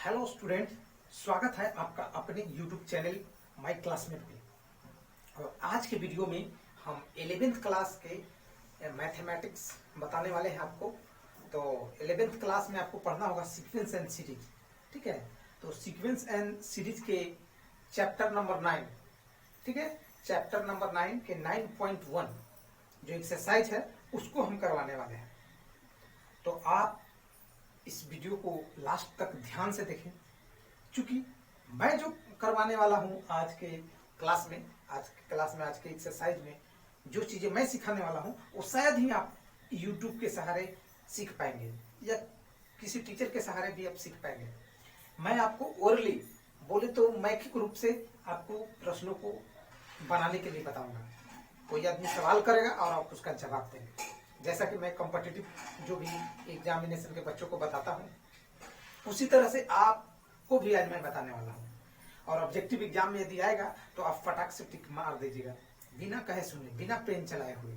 Hello student, स्वागत है आपका अपने यूट्यूब चैनल माई क्लासमेट में। और आज के वीडियो में हम 11th क्लास के मैथमेटिक्स बताने वाले हैं आपको। तो 11th क्लास में आपको पढ़ना होगा सीक्वेंस एंड सीरीज। ठीक है, तो सीक्वेंस एंड सीरीज के चैप्टर नंबर 9, ठीक है, चैप्टर नंबर 9 के 9.1 जो एक्सरसाइज है उसको हम करवाने वाले हैं। तो आप इस वीडियो को लास्ट तक ध्यान से देखें, क्योंकि मैं जो करवाने वाला हूं आज के क्लास में, आज के एक्सरसाइज में जो चीजें मैं सिखाने वाला हूं वो शायद ही आप YouTube के सहारे सीख पाएंगे या किसी टीचर के सहारे भी आप सीख पाएंगे। मैं आपको ओरली बोले तो मौखिक रूप से आपको प्रश्नों को बनाने के लिए बताऊंगा। कोई आदमी सवाल करेगा और आप उसका जवाब देंगे, जैसा कि मैं कॉम्पिटिटिव जो भी एग्जामिनेशन के बच्चों को बताता हूँ उसी तरह से आपको भी आज मैं बताने वाला हूँ। और ऑब्जेक्टिव एग्जाम में यदि आएगा तो आप फटाक से टिक मार दीजिएगा, बिना कहे सुने, बिना पेन चलाए हुए।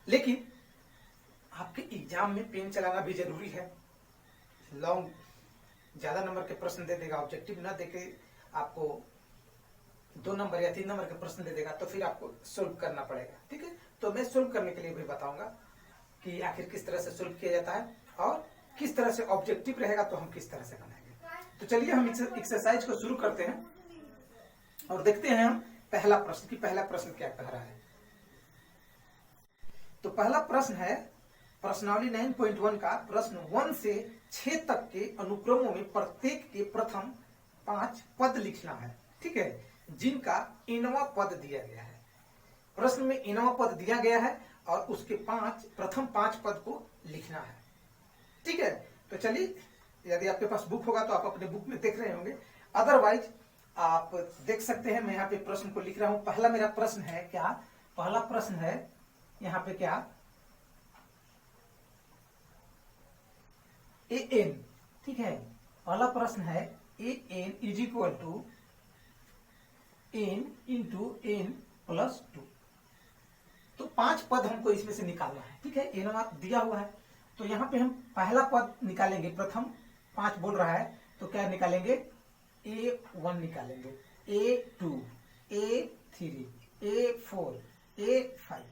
लेकिन आपके एग्जाम में पेन चलाना भी जरूरी है। लॉन्ग ज्यादा नंबर के प्रश्न दे देगा, ऑब्जेक्टिव ना देके आपको 2 नंबर या 3 नंबर के प्रश्न दे देगा तो फिर आपको सोल्व करना पड़ेगा। ठीक है, तो मैं सोल्व करने के लिए भी बताऊंगा कि आखिर किस तरह से सोल्व किया जाता है और किस तरह से ऑब्जेक्टिव रहेगा तो हम किस तरह से बनाएंगे। तो चलिए हम एक्सरसाइज को शुरू करते हैं और देखते हैं हम पहला प्रश्न की पहला प्रश्न क्या कह रहा है। तो पहला प्रश्न है प्रश्नावली 9.1 का प्रश्न 1 से 6 तक के अनुक्रमों में प्रत्येक के प्रथम 5 पद लिखना है। ठीक है, जिनका इनवा पद दिया गया है। प्रश्न में इनवा पद दिया गया है और उसके प्रथम 5 पद को लिखना है। ठीक है, तो चलिए, यदि आपके पास बुक होगा तो आप अपने बुक में देख रहे होंगे, अदरवाइज आप देख सकते हैं। मैं यहाँ पे प्रश्न को लिख रहा हूं। पहला मेरा प्रश्न है क्या, पहला प्रश्न है यहाँ पे क्या, ए एन। ठीक है, पहला प्रश्न है A N is equal to N into N plus 2। तो 5 पद हमको इसमें से निकालना है। ठीक है, एन दिया हुआ है तो यहाँ पे हम पहला पद निकालेंगे। प्रथम 5 बोल रहा है तो क्या निकालेंगे, A1 निकालेंगे, A2, A3, A4, A5।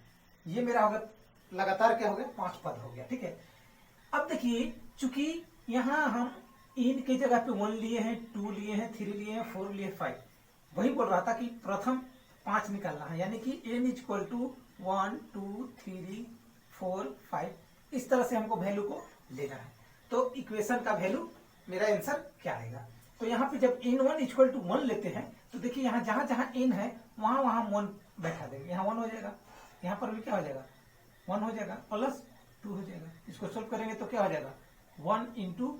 ये मेरा होगा लगातार क्या हो गया, 5 पद हो गया। ठीक है, अब देखिए, चूंकि यहाँ हम इन की जगह पे 1 लिए हैं, 2 लिए हैं, 3 लिए हैं, 4 लिए, 5, वही बोल रहा था कि प्रथम 5 निकालना है, यानी कि n इज इक्वल टू 1, 2, 3, 4, 5। इस तरह से हमको वैल्यू को लेना है। तो इक्वेशन का वैल्यू मेरा आंसर क्या आएगा। तो यहाँ पे जब n1 इक्वल टू 1 लेते हैं तो देखिए यहाँ जहां जहां n है वहां वहां 1 बैठा देंगे। यहाँ 1 हो जाएगा, यहाँ पर भी क्या हो जाएगा, 1 हो जाएगा, प्लस 2 हो जाएगा। इसको सोल्व करेंगे तो क्या हो जाएगा, 1 इंटू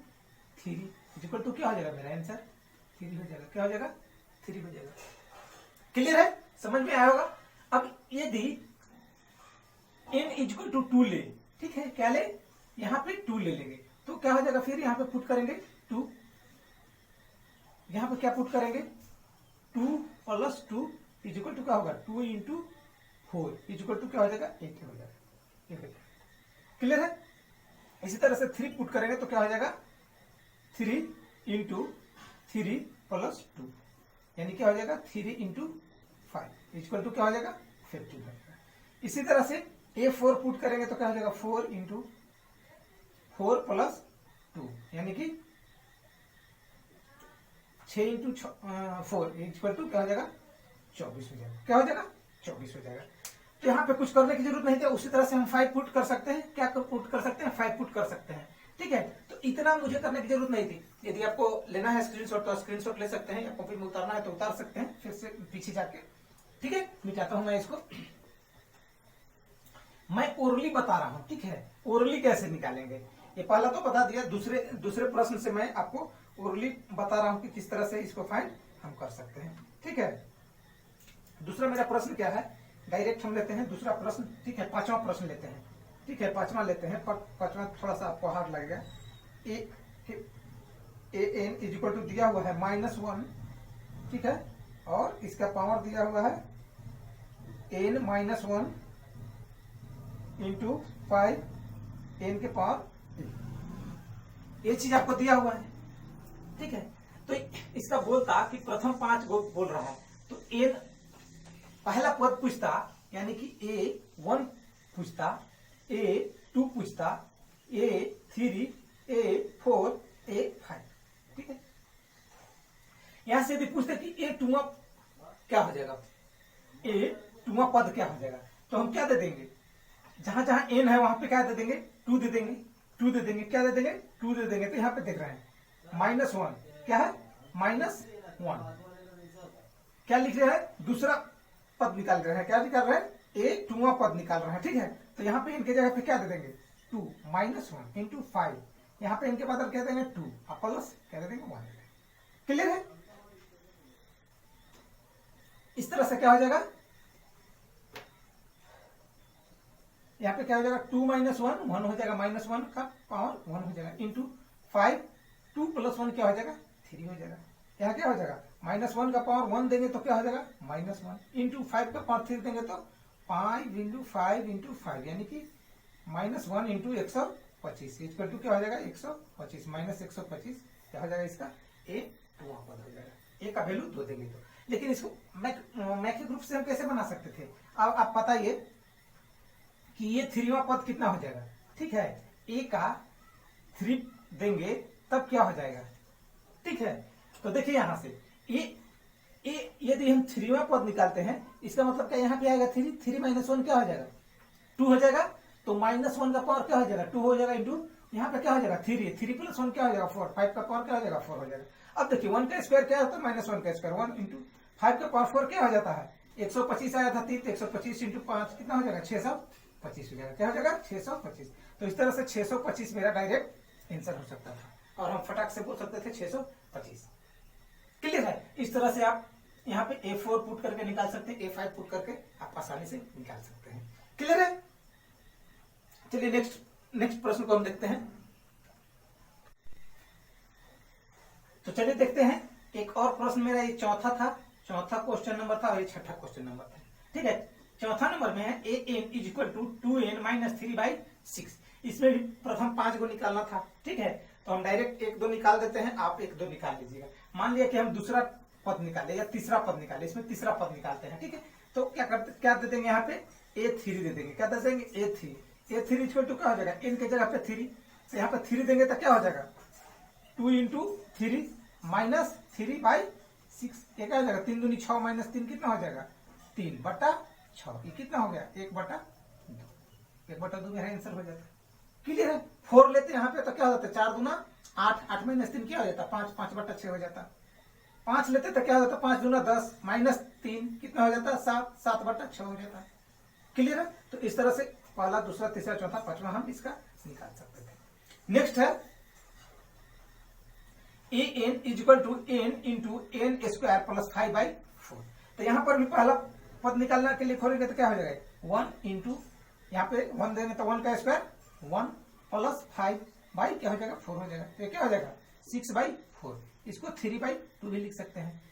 3 इक्वल टू क्या हो जाएगा, मेरा आंसर 3 हो जाएगा। क्या हो जाएगा, 3 हो जाएगा। क्लियर है, समझ में आया होगा। अब यदि n इक्वल टू 2 ले, ठीक है, क्या ले, यहाँ पे 2 ले लेंगे तो क्या हो जाएगा, फिर यहाँ पे पुट करेंगे 2, यहाँ पे क्या पुट करेंगे, 2 प्लस 2 इज इक्वल टू क्या होगा, 2 इंटू 4 इज इक्वल टू क्या हो जाएगा, 8 हो जाएगा। क्लियर है। इसी तरह से 3 पुट करेंगे तो क्या हो जाएगा, 3 इंटू 3 प्लस 2 यानी क्या हो जाएगा, 3 इंटू 5 इज इक्वल टू क्या हो जाएगा, 15 हो जाएगा। इसी तरह से A4 पुट करेंगे तो क्या हो जाएगा, 4 इंटू 4 प्लस 2 यानी कि 6 इंटू 4 इक्वल टू क्या हो जाएगा, 24 हो जाएगा। क्या हो जाएगा, 24 हो जाएगा। तो यहाँ पे कुछ करने की जरूरत नहीं थी। उसी तरह से हम 5 पुट कर सकते हैं। क्या पुट कर सकते हैं, 5 पुट कर सकते हैं। ठीक है, तो इतना मुझे करने की जरूरत नहीं थी। यदि आपको लेना है स्क्रीनशॉट तो स्क्रीनशॉट ले सकते हैं, या कॉपी में उतारना है तो उतार सकते हैं फिर से पीछे जाके। ठीक है, मिटाता हूं मैं इसको। मैं ओरली बता रहा हूं। ठीक है, ओरली कैसे निकालेंगे ये पहला तो बता दिया, दूसरे प्रश्न से मैं आपको ओरली बता रहा हूं कि किस तरह से इसको फाइंड हम कर सकते हैं। ठीक है, दूसरा मेरा प्रश्न क्या है, डायरेक्ट हम लेते हैं दूसरा प्रश्न। ठीक है, 5वां प्रश्न लेते हैं। ठीक है, 5वां लेते हैं। 5वां थोड़ा सा आपको हार्ड लगेगा। A N is equal to दिया हुआ है -1। ठीक है, और इसका पावर दिया हुआ है n -1 इंटू 5 n के पावर। ये चीज आपको दिया हुआ है। ठीक है। तो इसका बोलता कि प्रथम 5 बोल रहा है, तो एन पहला पद पूछता, यानी कि A1 पूछता, A2 पूछता, A3, A4, A5, ठीक है। यहां से यदि पूछते कि A2 क्या हो जाएगा, A2 पद क्या हो जाएगा, तो हम क्या दे देंगे, जहां जहां n है वहां पे क्या दे देंगे, 2 दे देंगे, 2 दे देंगे, क्या दे देंगे, 2 दे देंगे। तो यहाँ पे देख रहे हैं -1 क्या है, -1 क्या लिख रहे हैं, दूसरा पद निकाल रहे हैं, क्या निकाल रहे हैं, A2 पद निकाल रहे हैं, ठीक है। तो यहाँ पे इनके जगह पे क्या दे देंगे, 2 -1 इंटू 5, यहाँ पे इनके बदल क्या देंगे 2 प्लस क्या दे देंगे 1। क्लियर है। इस तरह से क्या हो जाएगा, यहाँ पे क्या हो जाएगा 2 -1 1 हो जाएगा, -1 का पावर 1 हो जाएगा, इंटू 5 2 + 1 क्या हो जाएगा 3 हो जाएगा। यहाँ क्या हो जाएगा -1 का पावर 1 देंगे तो क्या हो जाएगा -1, इंटू 5 का पावर 3 देंगे तो 5 इंटू 5 इंटू 5, यानी कि -1 इंटू 125 इक्वल टू क्या हो जाएगा 125 -125 क्या हो जाएगा इसका A2 पद हो जाएगा। A का वैल्यू 2 देंगे तो, लेकिन इसको मैट्रिक रूप से हम कैसे बना सकते थे, अब आप बताइए कि ये 3वां पद कितना हो जाएगा, ठीक है। A का 3 देंगे तब क्या हो जाएगा, ठीक है। तो देखिए यहां से ए यदि हम 3वां पद निकालते हैं, इसका मतलब क्या यहाँ पे आएगा 3 -1 क्या हो जाएगा 2 हो जाएगा, तो -1 का पावर क्या हो जाएगा 2 हो जाएगा, इंटू यहाँ पे क्या हो जाएगा 3 + 1 क्या हो जाएगा 4, 5 का पावर क्या हो जाएगा 4 हो जाएगा। अब देखिए 1 का स्क्वायर क्या होता है -1 का स्क्वायर 1 इंटू 5 का पावर 4 क्या हो जाता है 125 आया था 3, 125 इंटू 5 कितना हो जाएगा 625 हो जाएगा, क्या हो जाएगा 625। तो इस तरह से 625 मेरा डायरेक्ट आंसर हो सकता था, और हम फटाक से बोल सकते थे 625। क्लियर है। इस तरह से आप यहाँ पे A4 पुट करके निकाल सकते हैं, A5 पुट करके आप आसानी से निकाल सकते हैं। क्लियर है। चलिए नेक्स्ट प्रश्न को हम देखते हैं। तो चलिए देखते हैं, एक और प्रश्न मेरा ये चौथा क्वेश्चन नंबर था और ये छठा क्वेश्चन नंबर था, ठीक है। चौथा नंबर में है an = 2n - 3/6। इसमें भी प्रथम 5 को निकालना था, ठीक है। तो हम डायरेक्ट 1 2 निकाल देते हैं, आप 1 2 निकाल लीजिएगा। मान लिया कि हम दूसरा पद निकाले या तीसरा पद निकाले, इसमें तीसरा पद निकालते हैं, ठीक है। तो क्या दे देंगे, यहाँ पे A3 दे देंगे, क्या दे देंगे A3 = क्या हो जाएगा, n के जगह पे 3, तो यहाँ पे 3 देंगे तो क्या हो जाएगा 2 इंटू 3 -3/6, ये क्या हो जाएगा 3 दूनी 6 -3 कितना हो जाएगा 3/6, ये कितना हो गया 1/2, 1/2 मेरा आंसर हो जाता है। क्लियर है। 4 लेते हैं यहाँ पे तो क्या हो जाता है 4 दूना 8, 8 - 3 क्या हो जाता है 5, 5/6 हो जाता। 5 लेते तो क्या हो जाता 5 दूना 10 -3 कितना हो जाता 7, 7/6 हो जाता है। क्लियर है। तो इस तरह से पहला, दूसरा, तीसरा, चौथा, पांचवा हम इसका निकाल सकते थे। नेक्स्ट है an = n इंटू n² + 5/4। तो यहाँ पर भी पहला पद निकालने के लिए खोलेंगे तो क्या हो जाएगा 1 इंटू, यहाँ पे 1 देंगे तो 1 का स्क्वायर 1 + 5 क्या हो जाएगा 4 हो जाएगा, तो क्या हो जाएगा 6/4। इसको 3/2 भी लिख सकते हैं।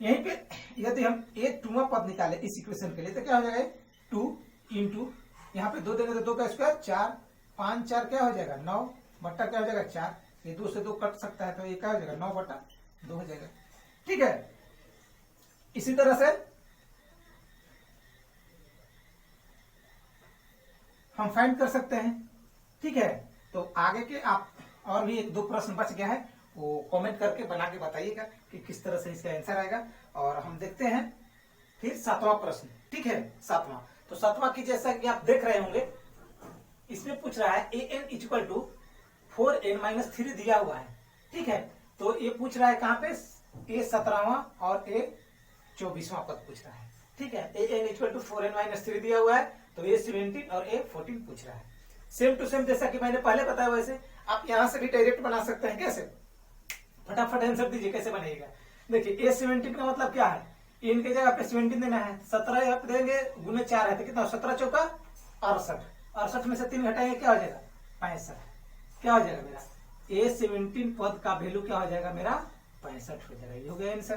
यहीं पे यदि हम A2 पद निकाले इस इक्वेशन के लिए तो क्या हो जाएगा 2 इंटू, यहाँ पे 2 देंगे तो 2 का स्क्वायर 4, 5 4 क्या हो जाएगा 9 बट्टा क्या हो जाएगा 4, ये 2 से 2 कट सकता है तो ये क्या हो जाएगा 9/2 हो जाएगा। ठीक है। इसी तरह से हम फाइंड कर सकते हैं। ठीक है। तो आगे के आप और भी 1 2 प्रश्न बच गया है, वो कमेंट करके बना के बताइएगा कि किस तरह से इसका आंसर आएगा। और हम देखते हैं फिर 7वां प्रश्न। ठीक है, 7वां। तो 7वां की जैसा कि आप देख रहे होंगे, इसमें पूछ रहा है an = 4n - 3 दिया हुआ है। ठीक है। तो ये पूछ रहा है कहां पे A17वां और A24वां पद पूछ रहा है। ठीक है। an = 4n - 3 दिया हुआ है, तो A17 और A14 पूछ रहा है। सेम टू सेम जैसा कि मैंने पहले बताया वैसे आप यहां से भी डायरेक्ट बना सकते हैं। कैसे? फटाफट आंसर दीजिए कैसे बनेगा। देखिए A17 का मतलब क्या है, इनके जगह पे 17 देना है, 17 आप देंगे गुने 4 है तो कितना 17 चौका 68, 68 में से 3 घटाएंगे क्या हो जाएगा 65। क्या हो जाएगा मेरा A17 पद का वैल्यू क्या हो जाएगा मेरा 65 हो जाएगा। ये हो गया आंसर।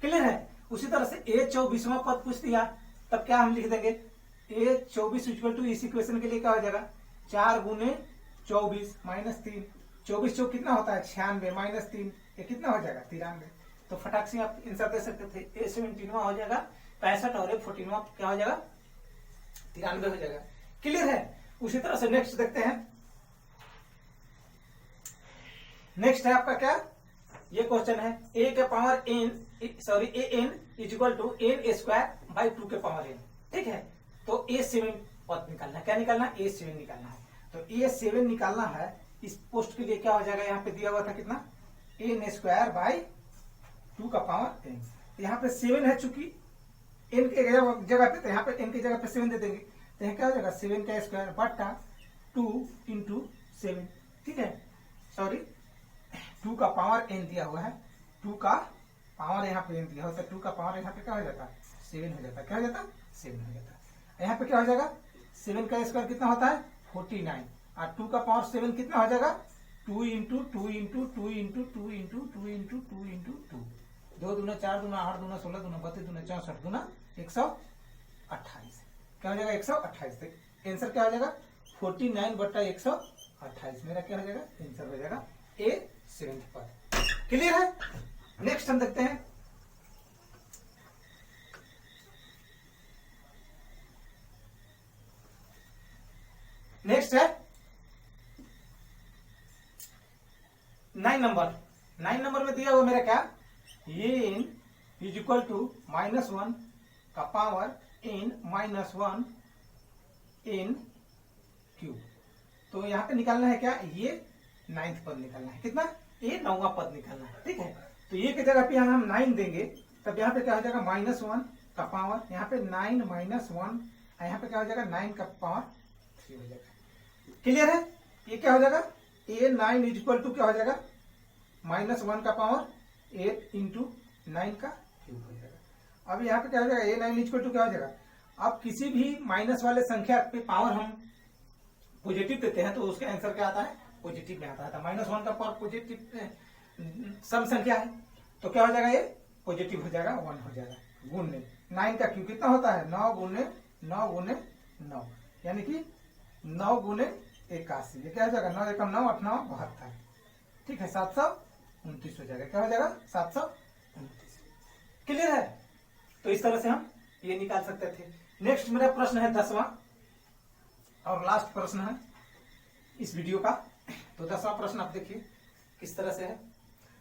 क्लियर है। उसी तरह से A24वां पद पूछ दिया, तब क्या हम लिख देंगे A24 = इस इक्वेशन के लिए क्या हो जाएगा 4 × 24 - 3 24 चौक कितना होता है 96 माइनस 3, ये कितना हो जाएगा 93। तो फटाक से आप आंसर दे सकते थे, ए 17वां हो जाएगा 65 और ए 14वां क्या हो जाएगा 93 हो जाएगा। क्लियर है। उसी तरह से नेक्स्ट देखते हैं। नेक्स्ट है आपका क्या, ये क्वेश्चन है ए के power n sorry A N is equal to n square by 2 के पावर एन। ठीक है, तो A7 पद निकालना है। क्या निकालना है, A7 निकालना है। तो A7 निकालना है, इस पोस्ट के लिए क्या हो जाएगा, यहाँ पे दिया हुआ था कितना एन स्क्वायर बाई 2 का पावर एन। यहाँ पे 7 है, चूंकि एन के जगह पे, तो यहाँ पे एन की जगह पे 7 दे देंगे, तो यहाँ क्या हो जाएगा 7 का स्क्वायर बटा 2 इंटू 7। ठीक है, सॉरी 2 का पावर एन दिया हुआ है, 2 का पावर यहाँ पे एन दिया होता है, 2 का पावर यहाँ पे क्या हो जाता है 7 हो जाता है। क्या हो जाता है 7 हो जाता है। यहाँ पे क्या हो जाएगा 7 का स्क्वायर कितना होता है 49 और 2 का पावर 7 कितना हो जाएगा 2 into 2 into 2 into 2 into 2 into 2 into 2, 2 दूना 4 दूना 8 दूना 16 दूना 32 दूना 64 दूना 128। क्या हो जाएगा 128। आंसर क्या हो जाएगा 49 बटा 128। मेरा क्या हो जाएगा आंसर हो जाएगा A7 पद। क्लियर है। नेक्स्ट हम देखते हैं। नेक्स्ट है 9 नंबर। 9 नंबर में दिया हुआ मेरा क्या, एन इज इक्वल टू -1 का पावर एन -1 एन क्यूब। तो यहाँ पे निकालना है क्या, ये 9th पद निकालना है। कितना, ये 9वां पद निकालना है। ठीक है, तो ये की जगह पे यहाँ हम 9 देंगे, तब यहाँ पे क्या हो जाएगा -1 का पावर, यहाँ पे 9 माइनस 1, यहाँ पे क्या हो जाएगा 9 का पावर 3 हो जाएगा। क्लियर है। ये क्या हो जाएगा A9 इज इक्वल टू क्या हो जाएगा -1 का पावर 8 इंटू 9 का क्यूब हो जाएगा। अब यहाँ पे क्या हो जाएगा A9 इज इक्वल टू क्या हो जाएगा, अब किसी भी माइनस वाले संख्या पे पावर हम पॉजिटिव देते हैं तो उसका आंसर क्या आता है पॉजिटिव में आता है। -1 का पावर पॉजिटिव सम संख्या है, तो क्या हो जाएगा ये पॉजिटिव हो जाएगा 1 हो जाएगा। गुणने 9 का क्यूब कितना होता है 9 गुणे 9 गुणे 9, यानी कि 9 गुणे 81। ये क्या हो जाएगा 9 एकम 9 8 9 72। ठीक है, 729 हो जाएगा। क्या हो जाएगा 729। क्लियर है। तो इस तरह से हम ये निकाल सकते थे। नेक्स्ट मेरा प्रश्न है 10वां और लास्ट प्रश्न है इस वीडियो का। तो 10वां प्रश्न आप देखिए किस तरह से है।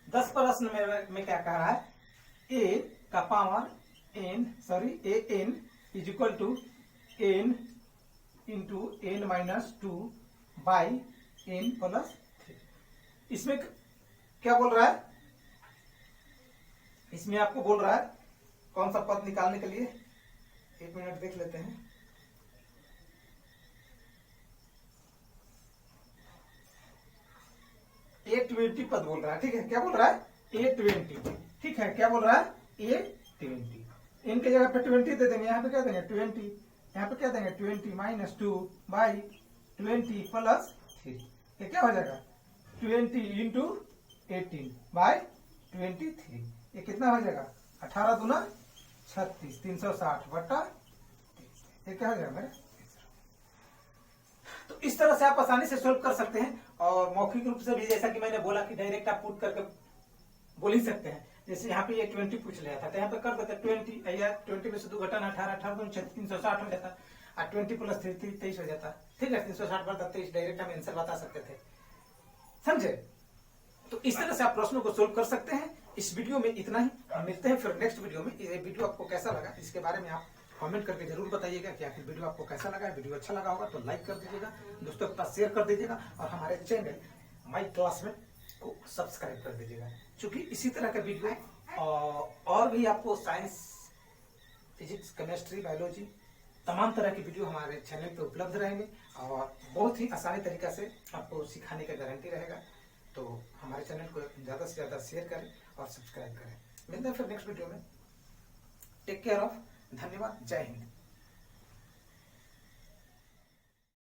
10 प्रश्न में क्या कह रहा है, ए का power n sorry A N is equal to N into n minus 2 by n plus 3। इसमें क्या बोल रहा है, इसमें आपको बोल रहा है कौन सा पद निकालने के लिए, 1 मिनट देख लेते हैं। A20 पद बोल रहा है। ठीक है, क्या बोल रहा है A20। ठीक है, क्या बोल रहा है A20। इनके जगह पे 20 दे देंगे, यहाँ पे क्या देंगे 20, यहाँ पे क्या देंगे 20 माइनस 2 बाई 20 प्लस 3। ये क्या हो जाएगा 20 इंटू 18 बाई 23। ये कितना हो जाएगा 18 दूना 36 360 बटा 23। ये क्या हो जाएगा मेरे। तो इस तरह से आप आसानी से सोल्व कर सकते हैं। और मौखिक रूप से भी जैसा कि मैंने बोला कि डायरेक्ट आप पुट करके बोल ही सकते हैं। जैसे यहाँ पे ये 20 पूछ लिया था तो यहाँ पे कर देते 20 या 20 में से 2 घटाना 18 18 दूनी 360 हो जाता और 20 प्लस 3 23 हो जाता। ठीक है, 360 बटा 23 डायरेक्ट हम आंसर बता सकते थे। समझे। तो इस तरह से आप प्रश्नों को सोल्व कर सकते हैं। इस वीडियो में इतना ही, हम मिलते हैं फिर नेक्स्ट वीडियो में। ये वीडियो आपको कैसा लगा इसके बारे में आप कमेंट करके जरूर बताइएगा कि आखिर वीडियो आपको कैसा लगा। वीडियो अच्छा लगा होगा तो लाइक कर दीजिएगा, दोस्तों के पास शेयर कर दीजिएगा और हमारे चैनल माई क्लासमेट को सब्सक्राइब कर दीजिएगा। क्योंकि इसी तरह का वीडियो और भी आपको साइंस, फिजिक्स, केमिस्ट्री, बायोलॉजी तमाम तरह की वीडियो हमारे चैनल पे उपलब्ध रहेंगे और बहुत ही आसानी तरीका से आपको सिखाने का गारंटी रहेगा। तो हमारे चैनल को ज्यादा से ज्यादा शेयर करें और सब्सक्राइब करें। मिलते हैं फिर नेक्स्ट वीडियो में। Take care of. धन्यवाद। जय हिंद।